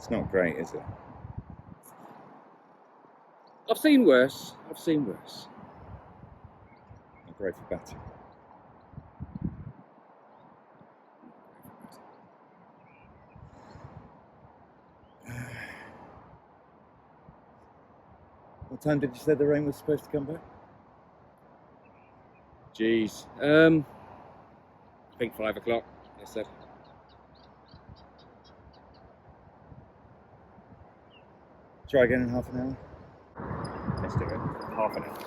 It's not great, is it? I've seen worse. Not great for batting. What time did you say the rain was supposed to come back? Jeez. I think 5 o'clock, they said. Try again in half an hour. Let's do it. Half an hour.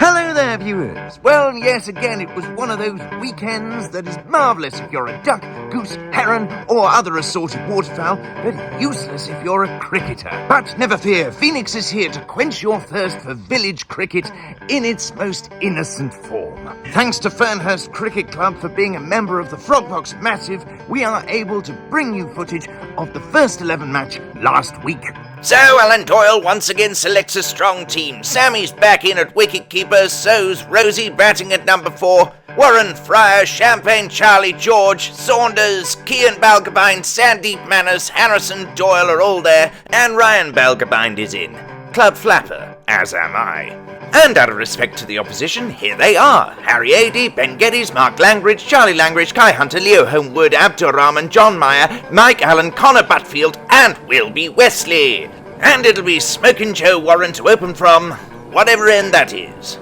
Hello there, viewers. Well, yes, again, it was one of those weekends that is marvellous if you're a duck, goose, heron, or other assorted waterfowl, but useless if you're a cricketer. But never fear, Phoenix is here to quench your thirst for village cricket in its most innocent form. Thanks to Fernhurst Cricket Club for being a member of the Frogbox Massive, we are able to bring you footage of the first 11 match last week. So Alan Doyle once again selects a strong team. Sammy's back in at wicket-keeper, so's Rosie batting at number 4. Warren, Fryer, Champagne Charlie, George, Saunders, Kian Balgabind, Sandeep Manners, Harrison, Doyle are all there, and Ryan Balgabind is in. Club flapper, as am I. And out of respect to the opposition, here they are. Harry Ady, Ben Geddes, Mark Langridge, Charlie Langridge, Kai Hunter, Leo Homewood, Abdur Rahman, John Meyer, Mike Allen, Connor Butfield, and Wilby Wesley. And it'll be Smokin' Joe Warren to open from whatever end that is.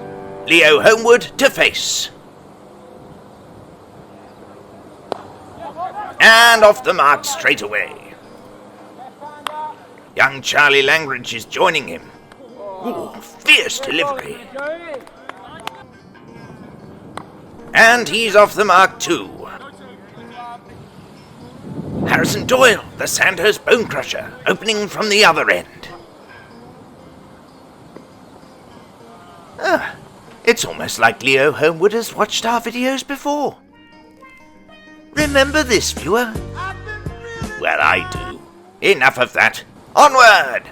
Leo Homewood to face. And off the mark straight away. Young Charlie Langridge is joining him. Ooh, fierce delivery. And he's off the mark too. Harrison Doyle, the Sandhurst Bone Crusher, opening from the other end. It's almost like Leo Homewood has watched our videos before. Remember this, viewer? Well, I do. Enough of that. Onward!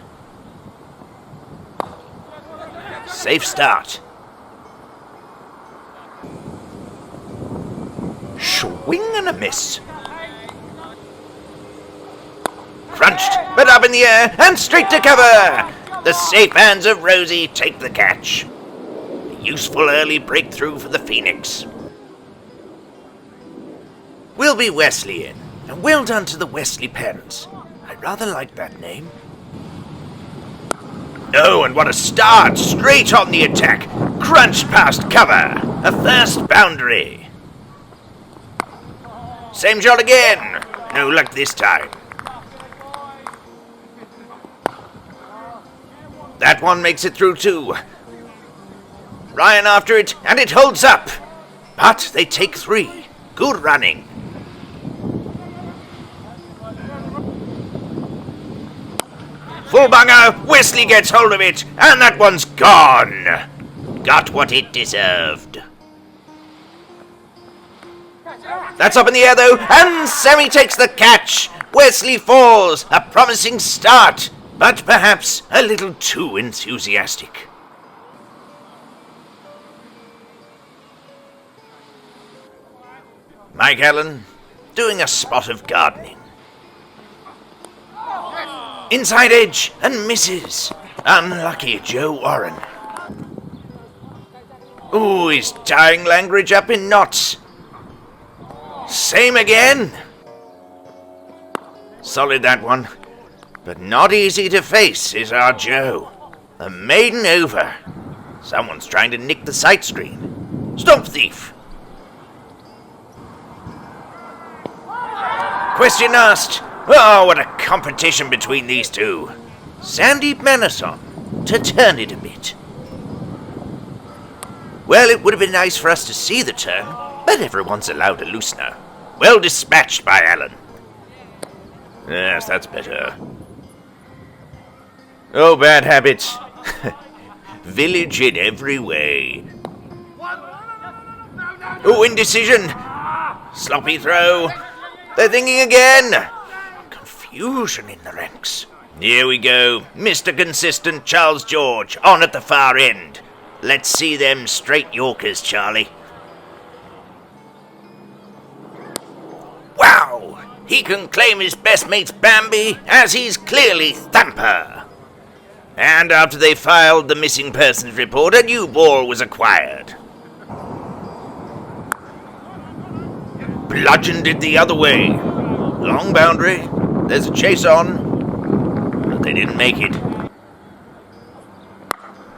Safe start. Swing and a miss. Crunched, but up in the air, and straight to cover! The safe hands of Rosie take the catch. A useful early breakthrough for the Phoenix. Wilby Wesley in, and well done to the Wesley parents. I rather like that name. Oh, and what a start! Straight on the attack! Crunched past cover! A first boundary! Same shot again! No luck this time. That one makes it through too. Ryan after it, and it holds up! But they take 3. Good running. Full bunger, Wesley gets hold of it, and that one's gone. Got what it deserved. That's up in the air though, and Sammy takes the catch. Wesley falls, a promising start, but perhaps a little too enthusiastic. Mike Allen doing a spot of gardening. Inside edge and misses. Unlucky Joe Warren. Ooh, he's tying Langridge up in knots. Same again. Solid that one. But not easy to face is our Joe. A maiden over. Someone's trying to nick the sight screen. Stomp thief. Question asked. Oh, what a competition between these two. Sandeep Manners on to turn it a bit. Well, it would have been nice for us to see the turn, but everyone's allowed a loosener. Well dispatched by Allen. Yes, that's better. Oh, bad habits. Village in every way. Oh, indecision. Sloppy throw. They're thinking again. Confusion in the ranks. Here we go. Mr. Consistent Charles George on at the far end. Let's see them straight Yorkers, Charlie. Wow! He can claim his best mate's Bambi, as he's clearly Thumper. And after they filed the missing persons report, a new ball was acquired. Bludgeoned it the other way. Long boundary. There's a chase on. But they didn't make it.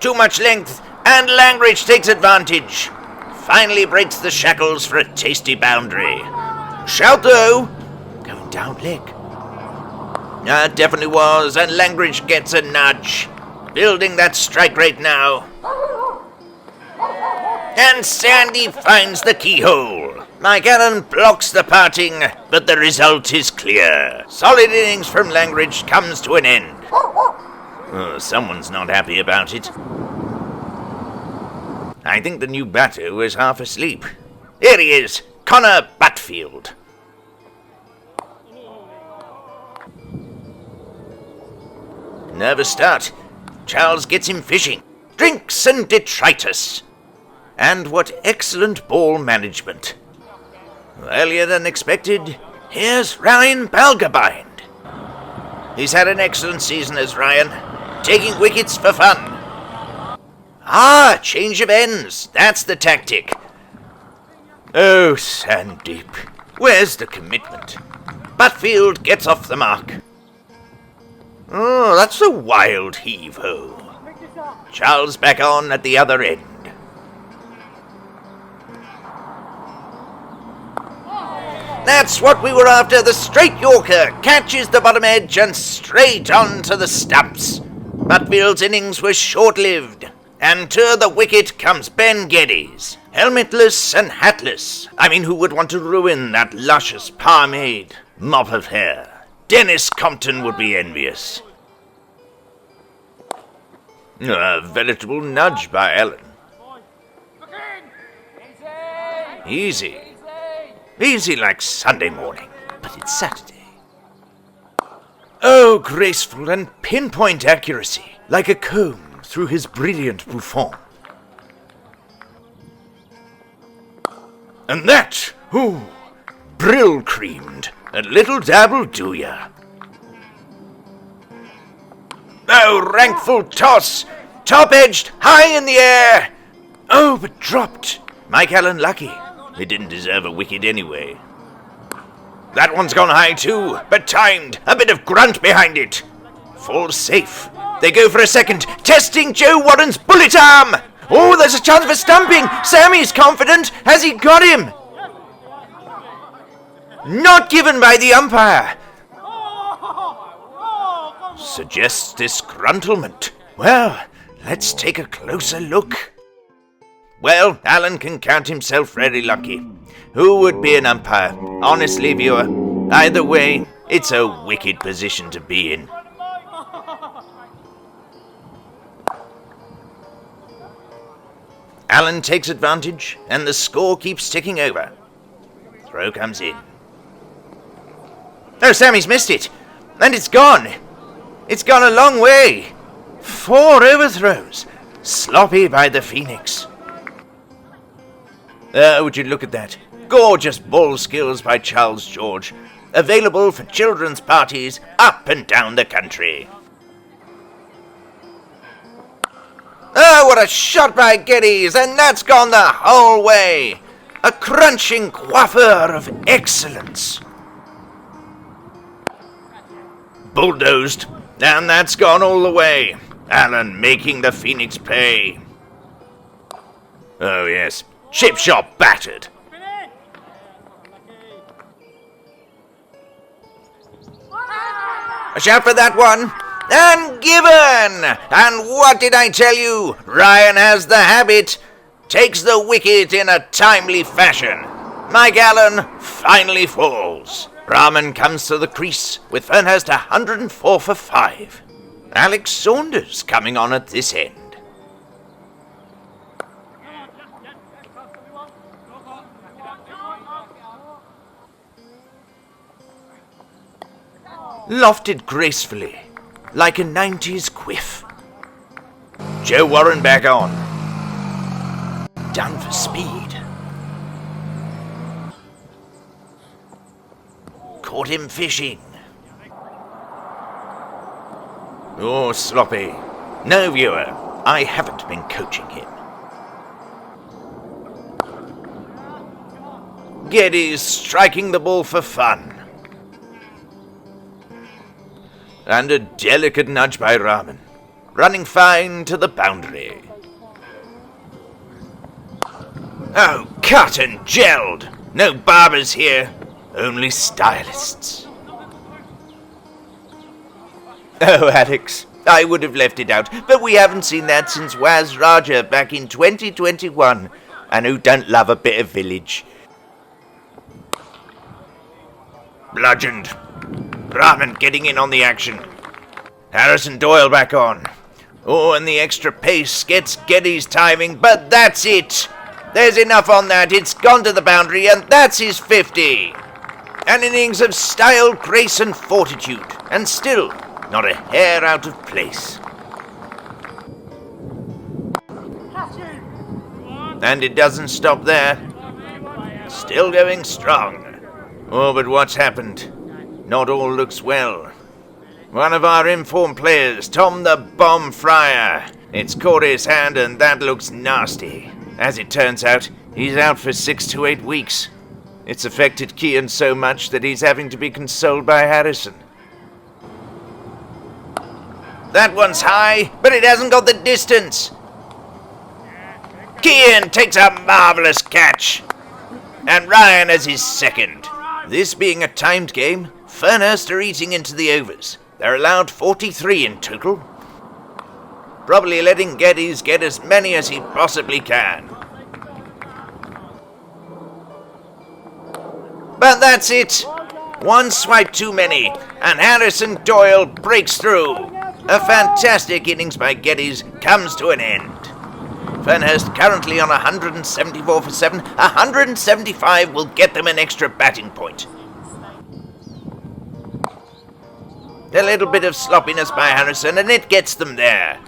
Too much length, and Langridge takes advantage. Finally breaks the shackles for a tasty boundary. Shout though! Going down leg. Definitely was, and Langridge gets a nudge. Building that strike rate now. And Sandy finds the keyhole. Mike Allen blocks the parting, but the result is clear. Solid innings from Langridge comes to an end. Oh, someone's not happy about it. I think the new batter was half asleep. Here he is, Connor Butfield. Nervous start. Charles gets him fishing. Drinks and detritus. And what excellent ball management. Earlier than expected, here's Ryan Balgabind. He's had an excellent season as Ryan, taking wickets for fun. Change of ends. That's the tactic. Oh, Sandeep, where's the commitment? Butfield gets off the mark. Oh, that's a wild heave-ho. Charles back on at the other end. That's what we were after. The straight Yorker catches the bottom edge and straight onto the stumps. Butfield's innings were short-lived, and to the wicket comes Ben Geddes, helmetless and hatless. I mean, who would want to ruin that luscious pomade mop of hair? Dennis Compton would be envious. A veritable nudge by Allen. Easy. Easy like Sunday morning, but it's Saturday. Oh, graceful and pinpoint accuracy, like a comb through his brilliant Buffon. And that, brill creamed, a little dabble do ya. Oh, rankful toss, top-edged, high in the air. Oh, but dropped. Mike Allen lucky. They didn't deserve a wicket anyway. That one's gone high too, but timed. A bit of grunt behind it. Falls safe. They go for a second, testing Joe Warren's bullet arm. Oh, there's a chance for stumping. Sammy's confident. Has he got him? Not given by the umpire. Suggests disgruntlement. Well, let's take a closer look. Well, Allen can count himself very lucky. Who would be an umpire? Honestly, viewer, either way, it's a wicked position to be in. Allen takes advantage, and the score keeps ticking over. Throw comes in. Oh, Sammy's missed it, and it's gone. It's gone a long way. 4 overthrows. Sloppy by the Phoenix. Would you look at that? Gorgeous ball skills by Charles George. Available for children's parties up and down the country. Oh, what a shot by Geddes, and that's gone the whole way. A crunching coiffure of excellence. Bulldozed, and that's gone all the way. Allen making the Phoenix pay. Oh, yes. Chip shot battered. A shout for that one. And given! And what did I tell you? Ryan has the habit. Takes the wicket in a timely fashion. Mike Allen finally falls. Rahman comes to the crease with Fernhurst 104 for 5. Alex Saunders coming on at this end. Lofted gracefully, like a 90s quiff. Joe Warren back on. done for speed. Caught him fishing. Oh, sloppy. No, viewer, I haven't been coaching him. Geddes striking the ball for fun. And a delicate nudge by Rahman, running fine to the boundary. Oh, cut and gelled! No barbers here, only stylists. Oh, Alex, I would have left it out, but we haven't seen that since Waz Raja back in 2021. And who don't love a bit of village? Bludgeoned. Rahman getting in on the action. Harrison Doyle back on. Oh, and the extra pace gets Geddes timing, but that's it. There's enough on that. It's gone to the boundary, and that's his 50. An innings of style, grace, and fortitude, and still not a hair out of place. And it doesn't stop there. Still going strong. Oh, but what's happened? Not all looks well. One of our informed players, Tom the Bomb Fryer. It's caught his hand and that looks nasty. As it turns out, he's out for 6 to 8 weeks. It's affected Kian so much that he's having to be consoled by Harrison. That one's high, but it hasn't got the distance. Kian takes a marvellous catch. And Ryan has his second. This being a timed game, Fernhurst are eating into the overs. They're allowed 43 in total. Probably letting Geddes get as many as he possibly can. But that's it. One swipe too many, and Harrison Doyle breaks through. A fantastic innings by Geddes comes to an end. Fernhurst currently on 174 for 7. 175 will get them an extra batting point. A little bit of sloppiness by Harrison, and it gets them there.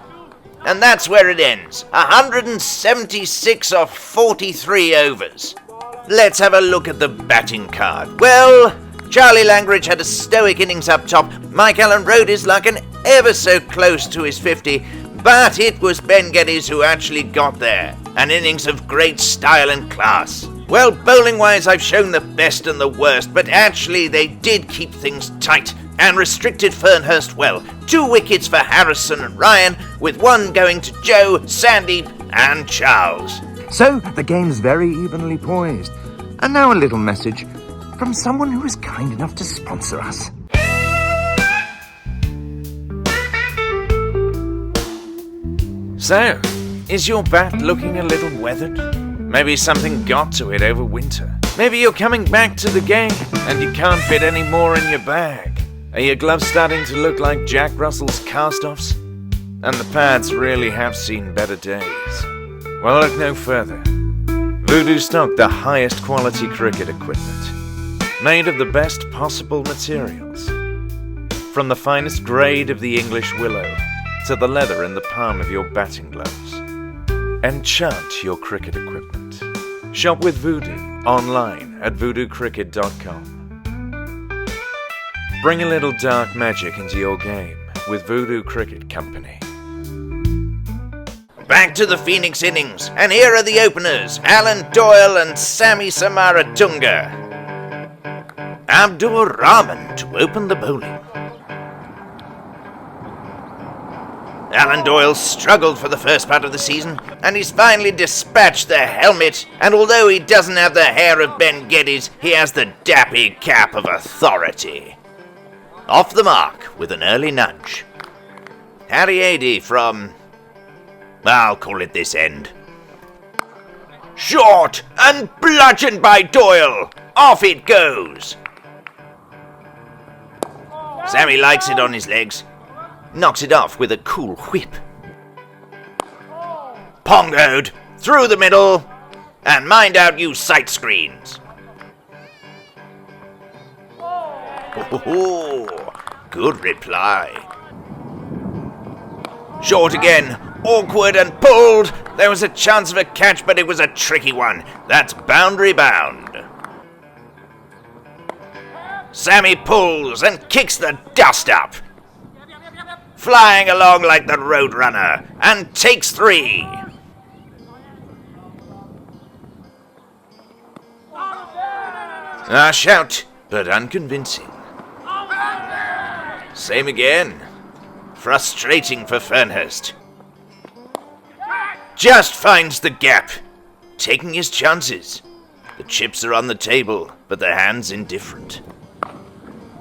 And that's where it ends. 176 off 43 overs. Let's have a look at the batting card. Well, Charlie Langridge had a stoic innings up top. Mike Allen rode his luck and ever so close to his 50. But it was Ben Geddes who actually got there. An innings of great style and class. Well, bowling-wise, I've shown the best and the worst, but actually they did keep things tight and restricted Fernhurst well. 2 wickets for Harrison and Ryan, with 1 going to Joe, Sandeep and Charles. So, the game's very evenly poised. And now a little message from someone who is kind enough to sponsor us. So, is your bat looking a little weathered? Maybe something got to it over winter. Maybe you're coming back to the game and you can't fit any more in your bag. Are your gloves starting to look like Jack Russell's cast-offs? And the pads really have seen better days. Well, look no further. Voodoo stocked the highest quality cricket equipment, made of the best possible materials. From the finest grade of the English willow to the leather in the palm of your batting gloves. Enchant your cricket equipment. Shop with Voodoo online at voodoocricket.com. Bring a little dark magic into your game with Voodoo Cricket Company. Back to the Phoenix innings, and here are the openers, Alan Doyle and Sammy Samaratunga. Abdur Rahman to open the bowling. Alan Doyle struggled for the first part of the season, and he's finally dispatched the helmet, and although he doesn't have the hair of Ben Geddes, he has the dappy cap of authority. Off the mark with an early nudge. Harry Adey from... I'll call it this end. Short and bludgeoned by Doyle. Off it goes. Sammy likes it on his legs. Knocks it off with a cool whip. Pongoed through the middle. And mind out, you sight screens. Oh, good reply. Short again. Awkward and pulled. There was a chance of a catch, but it was a tricky one. That's boundary bound. Sammy pulls and kicks the dust up, flying along like the Roadrunner, and takes 3. A shout, but unconvincing. Same again. Frustrating for Fernhurst. Just finds the gap, taking his chances. The chips are on the table, but the hand's indifferent.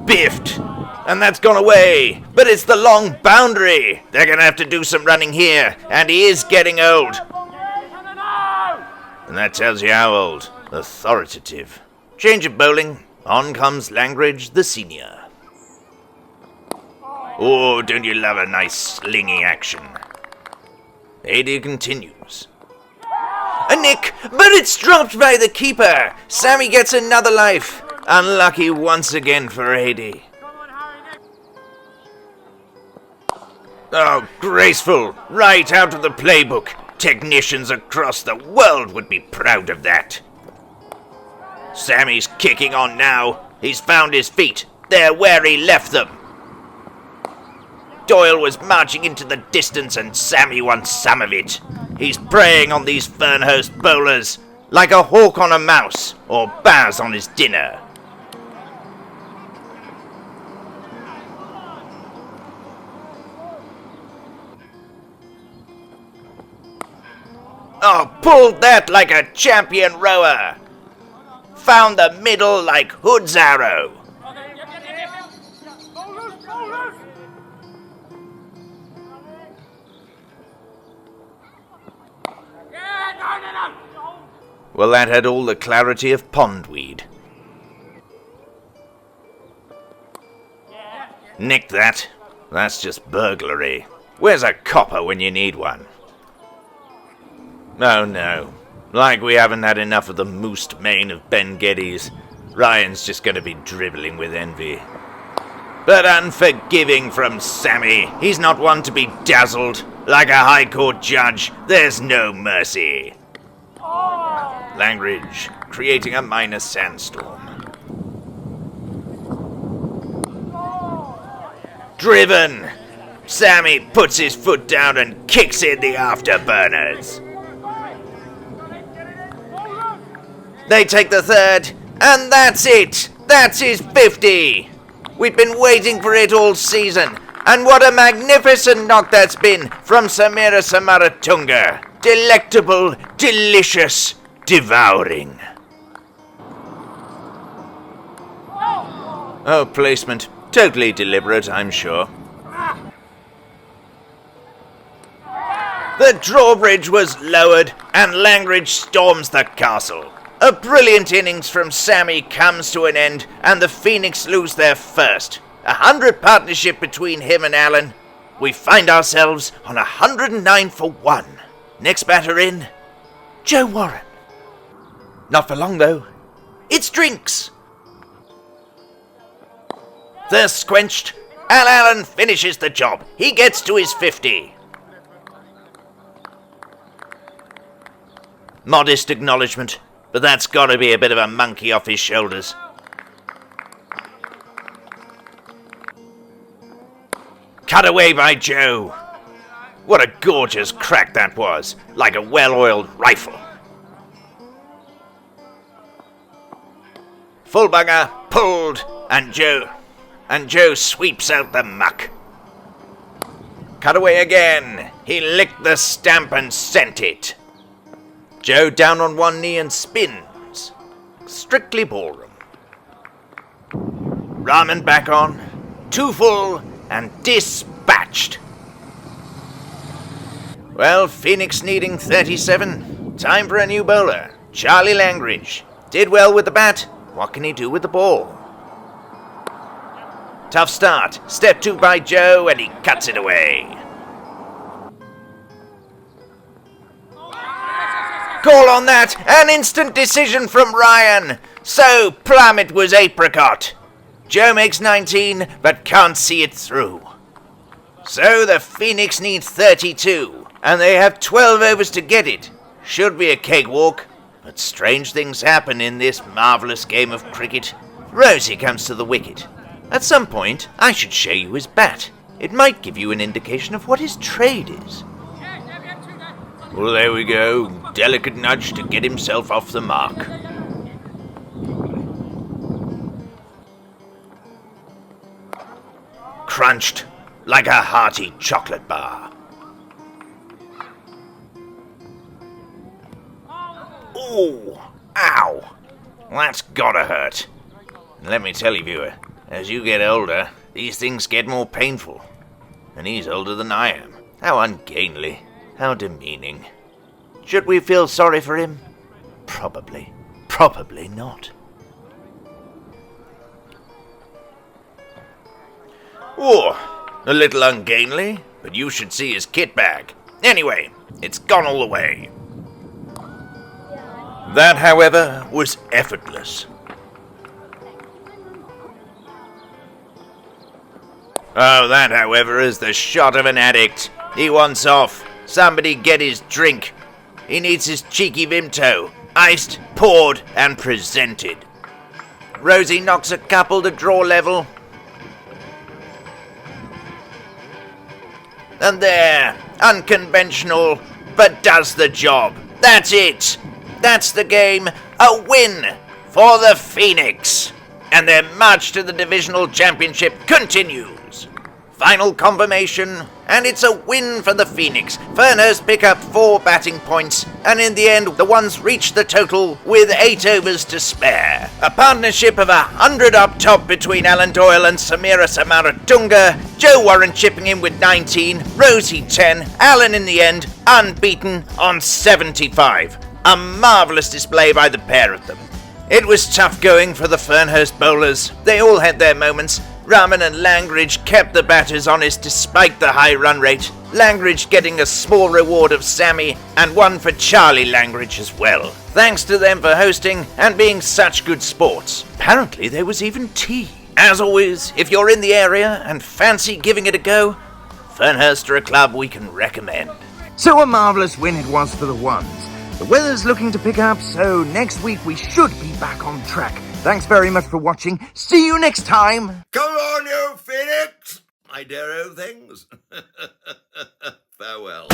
Biffed, and that's gone away, but it's the long boundary. They're gonna have to do some running here, and he is getting old. And that tells you how old. Authoritative. Change of bowling. On comes Langridge, the senior. Oh, don't you love a nice slinging action? Hady continues. A nick, but it's dropped by the keeper. Sammy gets another life. Unlucky once again for Hady. Oh, graceful. Right out of the playbook. Technicians across the world would be proud of that. Sammy's kicking on now. He's found his feet. They're where he left them. Doyle was marching into the distance and Sammy wants some of it. He's preying on these Fernhurst bowlers like a hawk on a mouse or Baz on his dinner. Oh, pulled that like a champion rower. Found the middle like Hood's arrow. Well, that had all the clarity of pondweed. Nick that. That's just burglary. Where's a copper when you need one? Oh no. Like we haven't had enough of the moosed mane of Ben Geddes. Ryan's just going to be dribbling with envy. But unforgiving from Sammy. He's not one to be dazzled. Like a high court judge, there's no mercy. Langridge, creating a minor sandstorm. Driven! Sammy puts his foot down and kicks in the afterburners. They take the third, and that's it! That's his 50! We've been waiting for it all season, and what a magnificent knock that's been from Samira Samaratunga. Delectable, delicious, devouring. Oh, placement. Totally deliberate, I'm sure. The drawbridge was lowered, and Langridge storms the castle. A brilliant innings from Sammy comes to an end, and the Phoenix lose their first. 100 partnership between him and Allen. We find ourselves on 109 for 1. Next batter in, Joe Warren. Not for long, though. It's drinks. Thirst quenched, Al Allen finishes the job. He gets to his 50. Modest acknowledgement, but that's got to be a bit of a monkey off his shoulders. Cut away by Joe. What a gorgeous crack that was, like a well-oiled rifle. Full bugger, pulled, and Joe sweeps out the muck. Cut away again. He licked the stamp and sent it. Joe down on one knee and spins. Strictly ballroom. Rahman back on. 2 full and dispatched. Well, Phoenix needing 37. Time for a new bowler. Charlie Langridge. Did well with the bat. What can he do with the ball? Tough start. Step 2 by Joe, and he cuts it away. Call on that. An instant decision from Ryan. So plum it was apricot. Joe makes 19, but can't see it through. So the Phoenix need 32. and they have 12 overs to get it. Should be a cakewalk, but strange things happen in this marvellous game of cricket. Rosie comes to the wicket. At some point, I should show you his bat. It might give you an indication of what his trade is. Well, there we go. Delicate nudge to get himself off the mark. Crunched like a hearty chocolate bar. Ooh, ow. That's gotta hurt. And let me tell you, viewer, as you get older, these things get more painful. And he's older than I am. How ungainly. How demeaning. Should we feel sorry for him? Probably. Probably not. Oh, a little ungainly, but you should see his kit bag. Anyway, it's gone all the way. That, however, was effortless. Oh, that, however, is the shot of an addict. He wants off. Somebody get his drink. He needs his cheeky Vimto. Iced, poured, and presented. Rosie knocks a couple to draw level. And there, unconventional, but does the job. That's it. That's the game. A win for the Phoenix. And their march to the divisional championship continues. Final confirmation, and it's a win for the Phoenix. Fernhurst pick up 4 batting points, and in the end, the ones reach the total with 8 overs to spare. A partnership of 100 up top between Alan Doyle and Samira Samaratunga, Joe Warren chipping in with 19, Rosie 10, Alan in the end, unbeaten on 75. A marvellous display by the pair of them. It was tough going for the Fernhurst bowlers. They all had their moments. Rahman and Langridge kept the batters honest despite the high run rate. Langridge getting a small reward of Sammy, and one for Charlie Langridge as well. Thanks to them for hosting and being such good sports. Apparently there was even tea. As always, if you're in the area and fancy giving it a go, Fernhurst are a club we can recommend. So a marvellous win it was for the ones. The weather's looking to pick up, so next week we should be back on track. Thanks very much for watching. See you next time. Come on, you Phoenix! I dare things. Farewell.